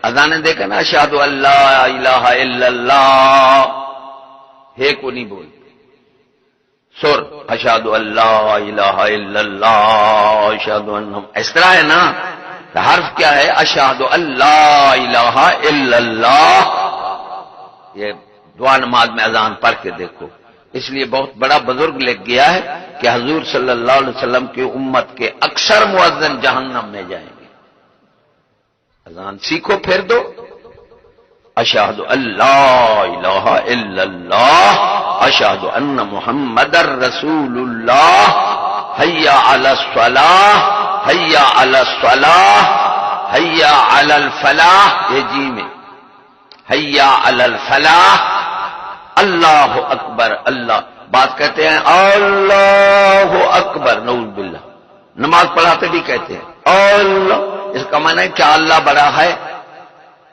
اذانیں دیکھا نا، اشہد ان لا الہ الا اللہ، ہے کو نہیں بولتے، سر اشہد ان لا الہ الا اللہ، اشہد ان، اس طرح ہے نا، حرف کیا ہے؟ اشہد ان لا الہ الا اللہ. یہ دعا نماز میں اذان پڑھ کے دیکھو. اس لیے بہت بڑا بزرگ لکھ گیا ہے کہ حضور صلی اللہ علیہ وسلم کی امت کے اکثر مؤذن جہنم میں جائیں گے. اذان سیکھو پھر دو، اشہد ان لا الہ الا اللہ، اشہد ان محمد رسول اللہ، حیا علی الصلاح، حیا علی الصلاح، حیا علی الفلاح. یہ جی میں حیا علی الفلاح، اللہ اکبر. اللہ بات کہتے ہیں اللہ اکبر، نعوذ باللہ. نماز پڑھاتے بھی کہتے ہیں اللہ. اس کا معنی ہے کیا اللہ بڑا ہے؟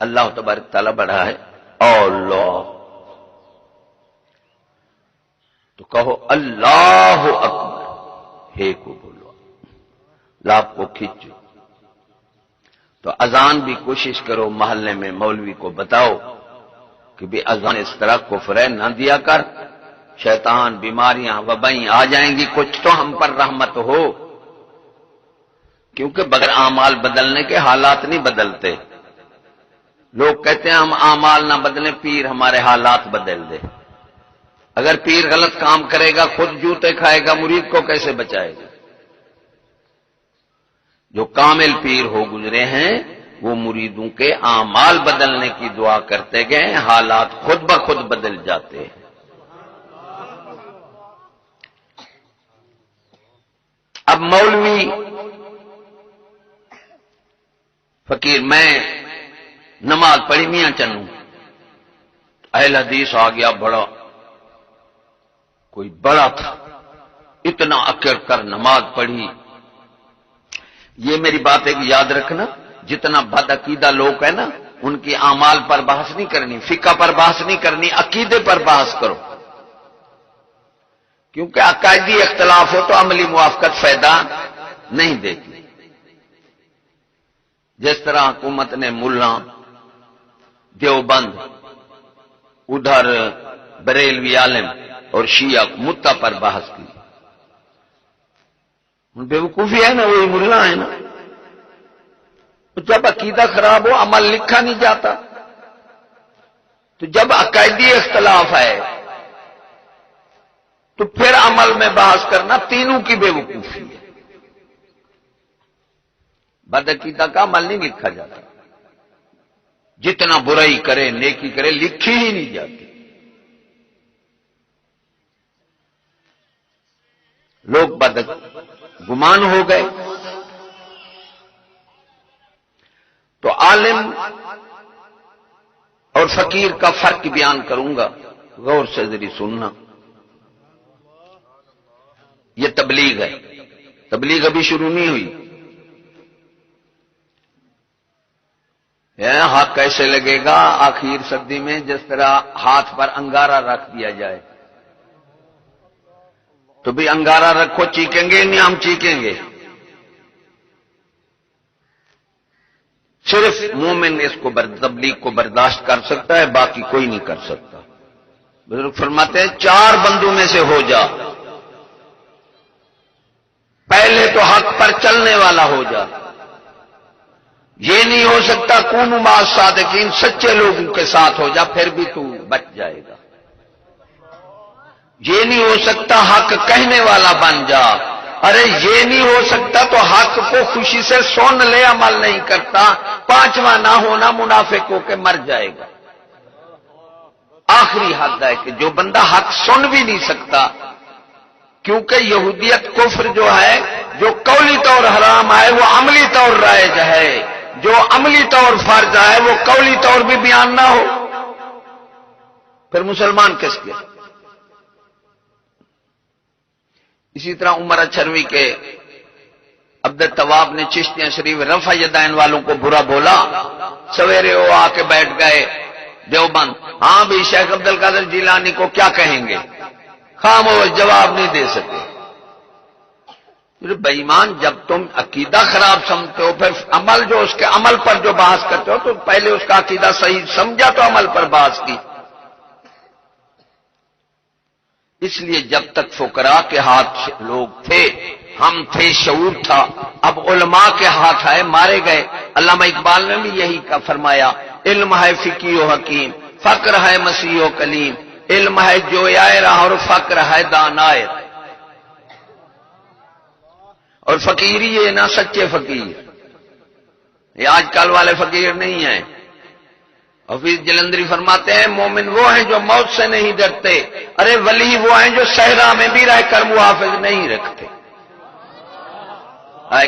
اللہ تبارک تعالیٰ بڑا ہے. اللہ تو کہو اللہ اکبر، ہے کو بولو، لام کو کھینچو. تو اذان بھی کوشش کرو محلے میں مولوی کو بتاؤ کہ بھی اذان اس طرح کفر ہے، نہ دیا کر. شیطان، بیماریاں، وبائیں آ جائیں گی، کچھ تو ہم پر رحمت ہو. کیونکہ بغیر اعمال بدلنے کے حالات نہیں بدلتے. لوگ کہتے ہیں ہم اعمال نہ بدلیں، پیر ہمارے حالات بدل دے. اگر پیر غلط کام کرے گا، خود جوتے کھائے گا، مرید کو کیسے بچائے گا؟ جو کامل پیر ہو گزرے ہیں وہ مریدوں کے اعمال بدلنے کی دعا کرتے گئے، حالات خود بخود بدل جاتے ہیں. اب مولوی فقیر، میں نماز پڑھی میاں چنوں، اہل حدیث آ گیا، بڑا کوئی بڑا تھا، اتنا اکڑ کر نماز پڑھی. یہ میری بات ہے کہ یاد رکھنا، جتنا بد عقیدہ لوگ ہیں نا، ان کی اعمال پر بحث نہیں کرنی، فقہ پر بحث نہیں کرنی، عقیدے پر بحث کرو. کیونکہ عقائدی اختلاف ہو تو عملی موافقت فائدہ نہیں دیتی. جس طرح حکومت نے ملا دیوبند، ادھر بریلوی عالم اور شیعہ مدعا پر بحث کی. بے وقوفی ہے نا، وہی ملا ہے نا. جب عقیدہ خراب ہو، عمل لکھا نہیں جاتا. تو جب عقائدی اختلاف ہے تو پھر عمل میں بحث کرنا تینوں کی بے وقوفی ہے. بدعقیدہ کا عمل نہیں لکھا جاتا. جتنا برائی کرے نیکی کرے لکھی ہی نہیں جاتی. لوگ گمان ہو گئے. تو عالم اور فقیر کا فرق بیان کروں گا، غور سے ذری سننا. یہ تبلیغ ہے، تبلیغ ابھی شروع نہیں ہوئی. ہاتھ کیسے لگے گا آخر صدی میں؟ جس طرح ہاتھ پر انگارہ رکھ دیا جائے. تو بھی انگارہ رکھو، چیخیں گے نہیں؟ ہم چیخیں گے. صرف مومن اس کو تبلیغ کو برداشت کر سکتا ہے، باقی کوئی نہیں کر سکتا. بزرگ فرماتے ہیں 4 بندوں میں سے ہو جا. پہلے تو حق پر چلنے والا ہو جا. یہ نہیں ہو سکتا کونوا مع الصادقین، سچے لوگوں کے ساتھ ہو جا، پھر بھی تو بچ جائے گا. یہ نہیں ہو سکتا حق کہنے والا بن جا. ارے یہ نہیں ہو سکتا تو حق کو خوشی سے سن لے، عمل نہیں کرتا. 5واں نہ ہونا، منافق ہو کے مر جائے گا. آخری حد ہے کہ جو بندہ حق سن بھی نہیں سکتا، کیونکہ یہودیت کفر جو ہے، جو قولی طور حرام ہے وہ عملی طور رائج ہے، جو عملی طور فرض ہے وہ قولی طور بھی بیان نہ ہو، پھر مسلمان کس کے؟ اسی طرح عمر اچھروی کے عبد الطواب نے چشتیاں شریف رفع یدین والوں کو برا بولا. سویرے وہ آ کے بیٹھ گئے دیوبند. ہاں بھی شیخ عبد القادر جیلانی کو کیا کہیں گے؟ خاموش، جواب نہیں دے سکے. بے ایمان، جب تم عقیدہ خراب سمجھتے ہو پھر عمل جو اس کے عمل پر جو بحث کرتے ہو تو پہلے اس کا عقیدہ صحیح سمجھا تو عمل پر بحث کی۔ اس لیے جب تک فقراء کے ہاتھ لوگ تھے، ہم تھے، شعور تھا، اب علماء کے ہاتھ آئے، مارے گئے۔ علامہ اقبال نے بھی یہی کا فرمایا، علم ہے فقی و حکیم، فقر ہے مسیح و کلیم، علم ہے جویائے راہ اور فقر ہے دانائے۔ اور فقیر یہ نہ سچے فقیر، یہ آج کل والے فقیر نہیں ہیں۔ حفیظ جلندری فرماتے ہیں مومن وہ ہیں جو موت سے نہیں ڈرتے، ارے ولی وہ ہیں جو صحرا میں بھی رہ کر محافظ نہیں رکھتے۔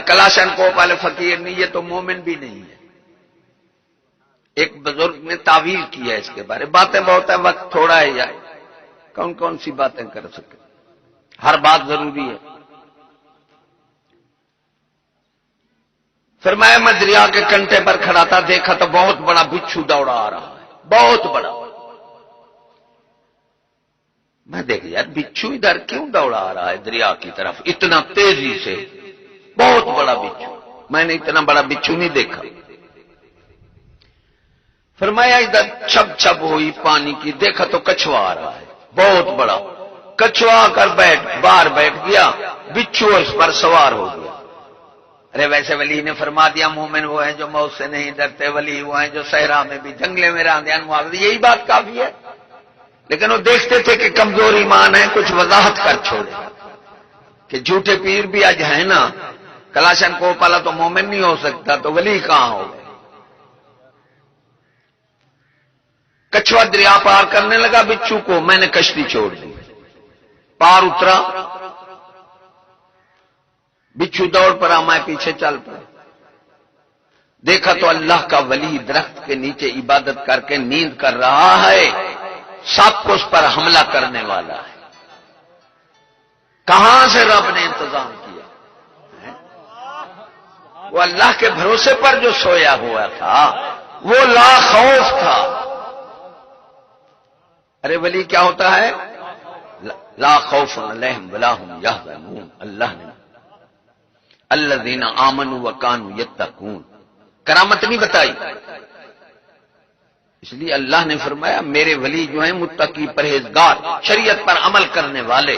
کلاشن کوپ والے فقیر نہیں، یہ تو مومن بھی نہیں ہے۔ ایک بزرگ نے تعویل کیا ہے اس کے بارے، باتیں بہت ہے، وقت تھوڑا ہے، یا کون کون سی باتیں کر سکے، ہر بات ضروری ہے۔ فرمایا میں دریا کے کنٹے پر کھڑا تھا، دیکھا تو بہت بڑا بچھو دوڑا آ رہا ہے، بہت بڑا۔ میں دیکھ یار بچھو ادھر کیوں دوڑا آ رہا ہے دریا کی طرف اتنا تیزی سے، بہت بڑا بچھو، میں نے اتنا بڑا بچھو نہیں دیکھا۔ فرمایا ادھر چھپ چھپ ہوئی پانی کی، دیکھا تو کچھوا آ رہا ہے بہت بڑا، کچھوا آ کر باہر بیٹھ گیا، بچھو اس پر سوار ہو گیا۔ ارے ویسے ولی نے فرما دیا مومن وہ ہیں جو موت سے نہیں ڈرتے، ولی وہ ہیں جو صحرا میں بھی جنگلے میں راندیان معاوضہ، یہی بات کافی ہے۔ لیکن وہ دیکھتے تھے کہ کمزور ایمان ہے، کچھ وضاحت کر چھوڑے کہ جھوٹے پیر بھی آج ہیں نا، کلاشن کو پالا تو مومن نہیں ہو سکتا تو ولی کہاں ہو گئے۔ کچھوا دریا پار کرنے لگا بچھو کو، میں نے کشتی چھوڑ دی، پار اترا، بچھو دوڑ پڑا، میں پیچھے چل پڑا، دیکھا تو اللہ کا ولی درخت کے نیچے عبادت کر کے نیند کر رہا ہے، سب کو اس پر حملہ کرنے والا ہے۔ کہاں سے رب نے انتظام کیا؟ وہ اللہ کے بھروسے پر جو سویا ہوا تھا وہ لا خوف تھا۔ ارے ولی کیا ہوتا ہے؟ لا خوف علیہم ولا هم یحزنون، اللہ نے الذین آمنوا وکانوا یتقون کرامت نہیں بتائی، اس لیے اللہ نے فرمایا میرے ولی جو ہیں متقی پرہیزگار شریعت پر عمل کرنے والے،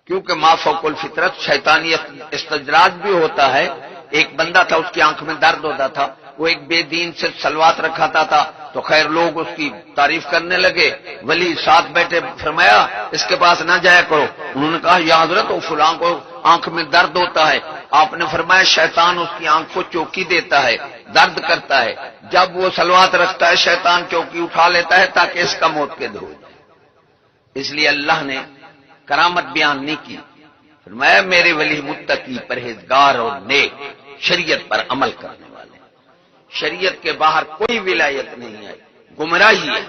کیونکہ ما فوق الفطرت شیطانی استجراج بھی ہوتا ہے۔ ایک بندہ تھا اس کی آنکھ میں درد ہوتا تھا، وہ ایک بے دین سے سلوات رکھاتا تھا تو خیر لوگ اس کی تعریف کرنے لگے، ولی ساتھ بیٹھے فرمایا اس کے پاس نہ جایا کرو۔ انہوں نے کہا یا حضرت وہ فلاں کو آنکھ میں درد ہوتا ہے، آپ نے فرمایا شیطان اس کی آنکھ کو چوکی دیتا ہے، درد کرتا ہے، جب وہ سلوات رکھتا ہے شیطان چوکی اٹھا لیتا ہے تاکہ اس کا موت قید ہو جائے۔ اس لیے اللہ نے کرامت بیان نہیں کی، فرمایا میرے ولی متقی پرہیزگار اور نیک شریعت پر عمل کرنے والے، شریعت کے باہر کوئی ولایت نہیں ہے، گمراہی ہے۔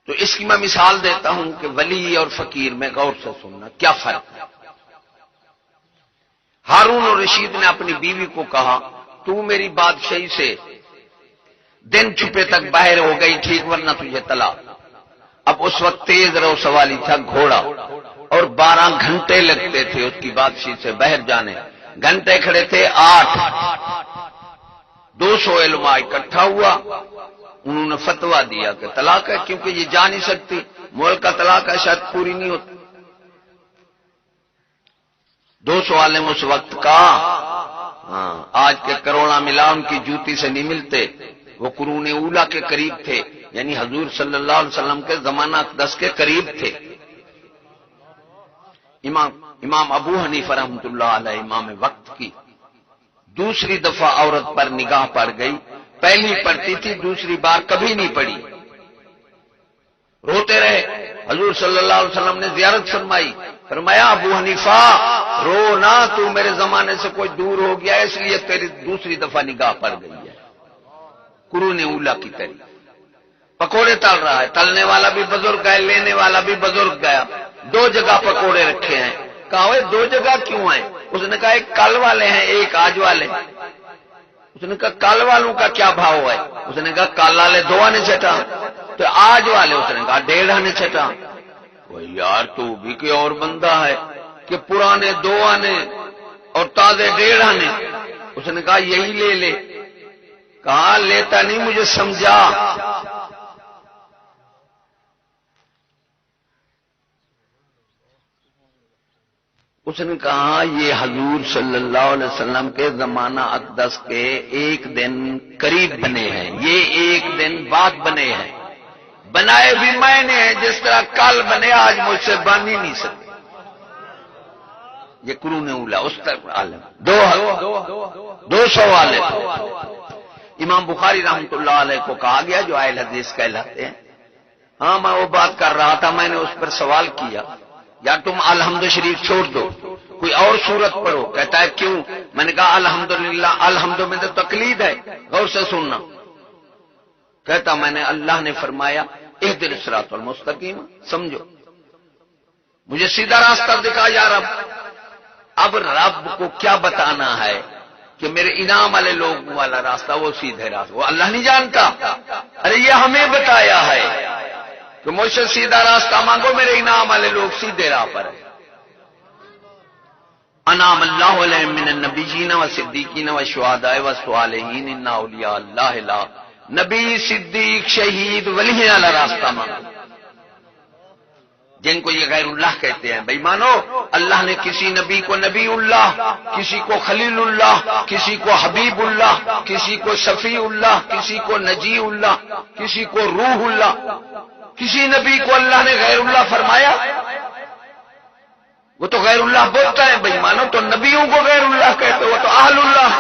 تو اس کی میں مثال دیتا ہوں کہ ولی اور فقیر میں غور سے سننا کیا فرق ہے۔ ہارون اور رشید نے اپنی بیوی کو کہا تو میری بادشاہی سے دن چھپے تک باہر ہو گئی ٹھیک، ورنہ تجھے طلاق۔ اب اس وقت تیز رو سوالی تھا گھوڑا، اور 12 گھنٹے لگتے تھے اس کی بادشاہی سے باہر جانے، گھنٹے کھڑے تھے 8، 200 علماء اکٹھا ہوا، انہوں نے فتویٰ دیا کہ طلاق ہے، کیونکہ یہ جا نہیں سکتی، ملک کا طلاق ہے شاید پوری نہیں ہوتی۔ 200 عالم اس وقت کا، آج کے کروڑا ملا ان کی جوتی سے نہیں ملتے، وہ قرون اولا کے قریب تھے، یعنی حضور صلی اللہ علیہ وسلم کے زمانہ اقدس کے قریب تھے۔ امام ابو حنیفہ رحمۃ اللہ علیہ امام وقت کی دوسری دفعہ عورت پر نگاہ پڑ گئی، پہلی پڑتی تھی، دوسری بار کبھی نہیں پڑی، روتے رہے۔ حضور صلی اللہ علیہ وسلم نے زیارت فرمائی، فرمایا ابو حنیفہ رو نہ، تو میرے زمانے سے کوئی دور ہو گیا اس لیے تیری دوسری دفعہ نگاہ پڑ گئی ہے۔ قرون اولا کی طرح پکوڑے تل رہا ہے، تلنے والا بھی بزرگ ہے، لینے والا بھی بزرگ گیا، 2 جگہ پکوڑے رکھے ہیں۔ کہا وہ 2 جگہ کیوں ہیں؟ اس نے کہا ایک کل والے ہیں ایک آج والے۔ اس نے کہا کل والوں کا کیا بھاؤ ہے؟ اس نے کہا کل والے 2 آنے چٹا، تو آج والے اس نے کہا 1.5 آنے چھٹا. وہ یار تو بھی کوئی اور بندہ ہے کہ پرانے 2 آنے اور تازے 1.5 آنے. اس نے کہا یہی لے لے. کہا لیتا نہیں، مجھے سمجھا. اس نے کہا یہ حضور صلی اللہ علیہ وسلم کے زمانہ اقدس کے 1 دن قریب بنے ہیں، یہ 1 دن بعد بنے ہیں. بنائے بھی میں نے ہیں، جس طرح کل بنے آج مجھ سے بن ہی نہیں سکتے. یہ قرون اولا اس طرح عالم 200 والے. امام بخاری رحمۃ اللہ علیہ کو کہا گیا جو اہل حدیث کہلاتے ہیں. ہاں میں وہ بات کر رہا تھا، میں نے اس پر سوال کیا یا تم الحمد شریف چھوڑ دو کوئی اور صورت پڑھو. کہتا ہے کیوں؟ میں نے کہا الحمدللہ، الحمد میں تو تقلید ہے، غور سے سننا. کہتا میں نے اللہ نے فرمایا اہدنا الصراط المستقیم، سمجھو مجھے سیدھا راستہ دکھا یا رب. اب رب کو کیا بتانا ہے کہ میرے انعام والے لوگ والا راستہ وہ سیدھے راستہ، وہ اللہ نہیں جانتا. ارے یہ ہمیں بتایا ہے کہ مجھ سے سیدھا راستہ مانگو، میرے انعام والے لوگ سیدھے راہ پر ہیں. انعم اللہ علیہم من النبیین والصدیقین والشہداء والصالحین ان اولیاء اللہ لا. نبی، صدیق، شہید، ولی والا راستہ مانگو. جن کو یہ غیر اللہ کہتے ہیں بھائی مانو اللہ نے کسی نبی کو نبی اللہ، کسی کو خلیل اللہ، کسی کو حبیب اللہ، کسی کو شفیع اللہ، کسی کو نجی اللہ، کسی کو روح اللہ. کسی نبی کو اللہ نے غیر اللہ فرمایا؟ وہ تو غیر اللہ بولتا ہے بھائی مانو. تو نبیوں کو غیر اللہ کہتے، وہ تو اہل اللہ.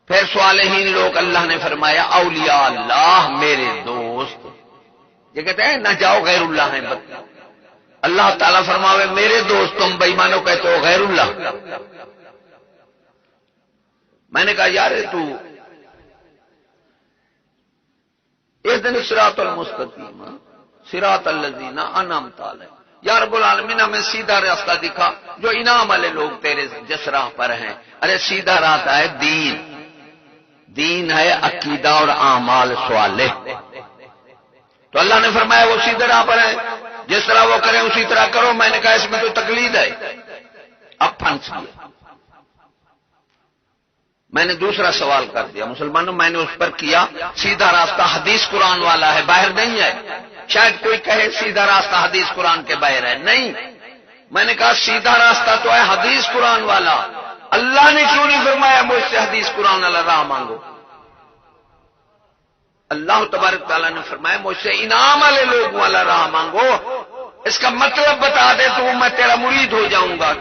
پھر صالحین لوگ اللہ نے فرمایا اولیاء اللہ، میرے دوست. یہ کہتے ہیں نہ جاؤ غیر اللہ ہیں. اللہ تعالیٰ فرماوے میرے دوست، تم بے ایمانو کہتے ہو غیر اللہ. میں نے کہا یار تو اہدنا الصراط المستقیم صراط الذین انعمت علیہم. یا رب العالمین ہمیں سیدھا راستہ دکھا جو انعام والے لوگ تیرے جس راہ پر ہیں. ارے سیدھا راستہ ہے دین. دین ہے عقیدہ اور اعمال صالح. تو اللہ نے فرمایا وہ سیدھے راہ پر ہے، جس طرح وہ کریں اسی طرح کرو. میں نے کہا اس میں تو تقلید ہے. اب پھنس گیا. میں نے دوسرا سوال کر دیا مسلمانوں، میں نے اس پر کیا سیدھا راستہ حدیث قرآن والا ہے، باہر نہیں ہے. شاید کوئی کہے سیدھا راستہ حدیث قرآن کے باہر ہے. نہیں، میں نے کہا سیدھا راستہ تو ہے حدیث قرآن والا. اللہ نے کیوں نہیں فرمایا مجھ سے حدیث قرآن والا راہ مانگو؟ اللہ تبارک تعالیٰ نے فرمایا مجھ سے انعام والے لوگ والا راہ مانگو. اس کا مطلب بتا دے تو میں تیرا مرید ہو جاؤں گا.